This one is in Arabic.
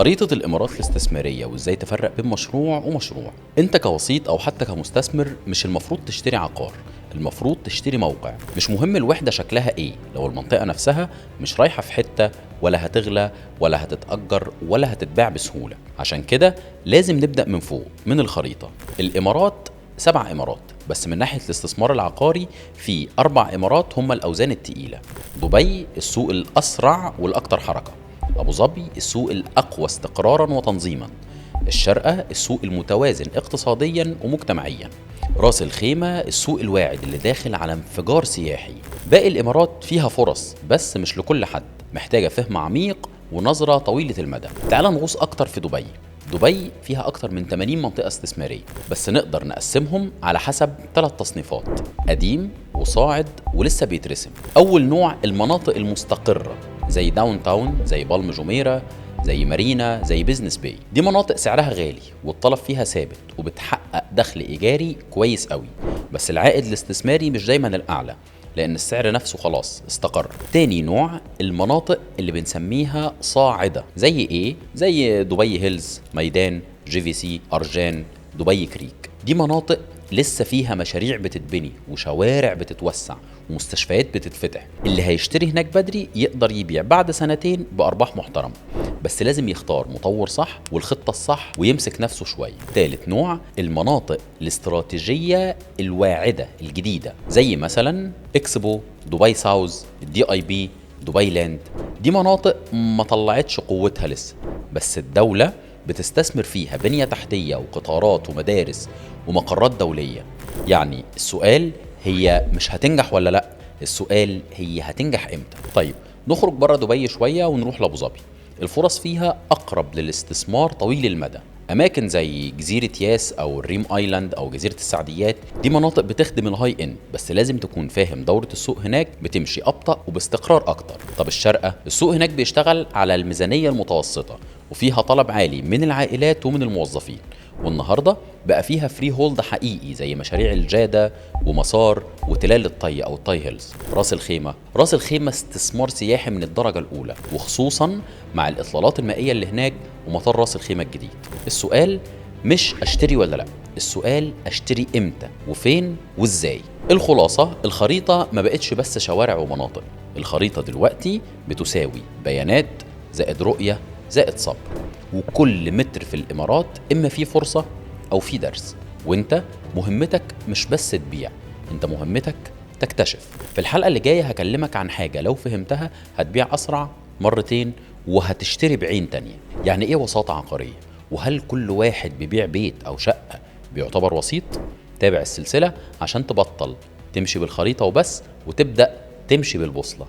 خريطة الإمارات الاستثمارية وإزاي تفرق بين مشروع ومشروع. أنت كوسيط أو حتى كمستثمر مش المفروض تشتري عقار، المفروض تشتري موقع. مش مهم الوحدة شكلها إيه لو المنطقة نفسها مش رايحة في حتة ولا هتغلى ولا هتتأجر ولا هتتباع بسهولة. عشان كده لازم نبدأ من فوق من الخريطة. الإمارات 7 إمارات، بس من ناحية الاستثمار العقاري في 4 إمارات هم الأوزان التقيلة. دبي السوق الأسرع والأكثر حركة، أبو ظبي السوق الأقوى استقرارا وتنظيما، الشارقة السوق المتوازن اقتصاديا ومجتمعيا، راس الخيمة السوق الواعد اللي داخل على انفجار سياحي. باقي الإمارات فيها فرص بس مش لكل حد، محتاجة فهم عميق ونظرة طويلة المدى. تعال نغوص أكتر في دبي. دبي فيها أكتر من 80 منطقة استثمارية، بس نقدر نقسمهم على حسب 3 تصنيفات: قديم وصاعد ولسه بيترسم. أول نوع المناطق المستقرة زي داون تاون، زي بالم جميرة، زي مارينا، زي بيزنس باي. دي مناطق سعرها غالي والطلب فيها ثابت وبتحقق دخل إيجاري كويس قوي، بس العائد الاستثماري مش دايما الأعلى لأن السعر نفسه خلاص استقر. تاني نوع المناطق اللي بنسميها صاعدة، زي إيه؟ زي دبي هيلز، ميدان، جي في سي، أرجان، دبي كريك. دي مناطق لسه فيها مشاريع بتتبني وشوارع بتتوسع ومستشفيات بتتفتح. اللي هيشتري هناك بدري يقدر يبيع بعد سنتين بأرباح محترمة، بس لازم يختار مطور صح والخطة الصح ويمسك نفسه شوية. ثالث نوع المناطق الاستراتيجية الواعدة الجديدة، زي مثلا اكسبو، دبي ساوث، الدي اي بي، دبي لاند. دي مناطق ما طلعتش قوتها لسه، بس الدولة بتستثمر فيها بنية تحتية وقطارات ومدارس ومقرات دولية. يعني السؤال هي مش هتنجح ولا لا، السؤال هي هتنجح امتى. طيب نخرج بره دبي شوية ونروح لأبو ظبي. الفرص فيها أقرب للاستثمار طويل المدى. أماكن زي جزيرة ياس أو الريم آيلاند أو جزيرة السعديات دي مناطق بتخدم الهاي إند، بس لازم تكون فاهم دورة السوق هناك بتمشي أبطأ وباستقرار أكتر. طب الشارقة، السوق هناك بيشتغل على الميزانية المتوسطة وفيها طلب عالي من العائلات ومن الموظفين، والنهارده بقى فيها فري هولد حقيقي زي مشاريع الجادة ومسار وتلال الطي أو الطي هيلز. راس الخيمة، راس الخيمة استثمار سياحي من الدرجة الأولى، وخصوصا مع الإطلالات المائية اللي هناك ومطار راس الخيمة الجديد. السؤال مش أشتري ولا لأ، السؤال أشتري إمتى وفين وإزاي. الخلاصة، الخريطة ما بقتش بس شوارع ومناطق، الخريطة دلوقتي بتساوي بيانات زائد رؤية زائد صبر، وكل متر في الإمارات إما فيه فرصة أو فيه درس. وإنت مهمتك مش بس تبيع، إنت مهمتك تكتشف. في الحلقة اللي جاية هكلمك عن حاجة لو فهمتها هتبيع أسرع مرتين وهتشتري بعين تانية. يعني إيه وساطة عقارية؟ وهل كل واحد بيبيع بيت أو شقة بيعتبر وسيط؟ تابع السلسلة عشان تبطل تمشي بالخريطة وبس وتبدأ تمشي بالبوصلة.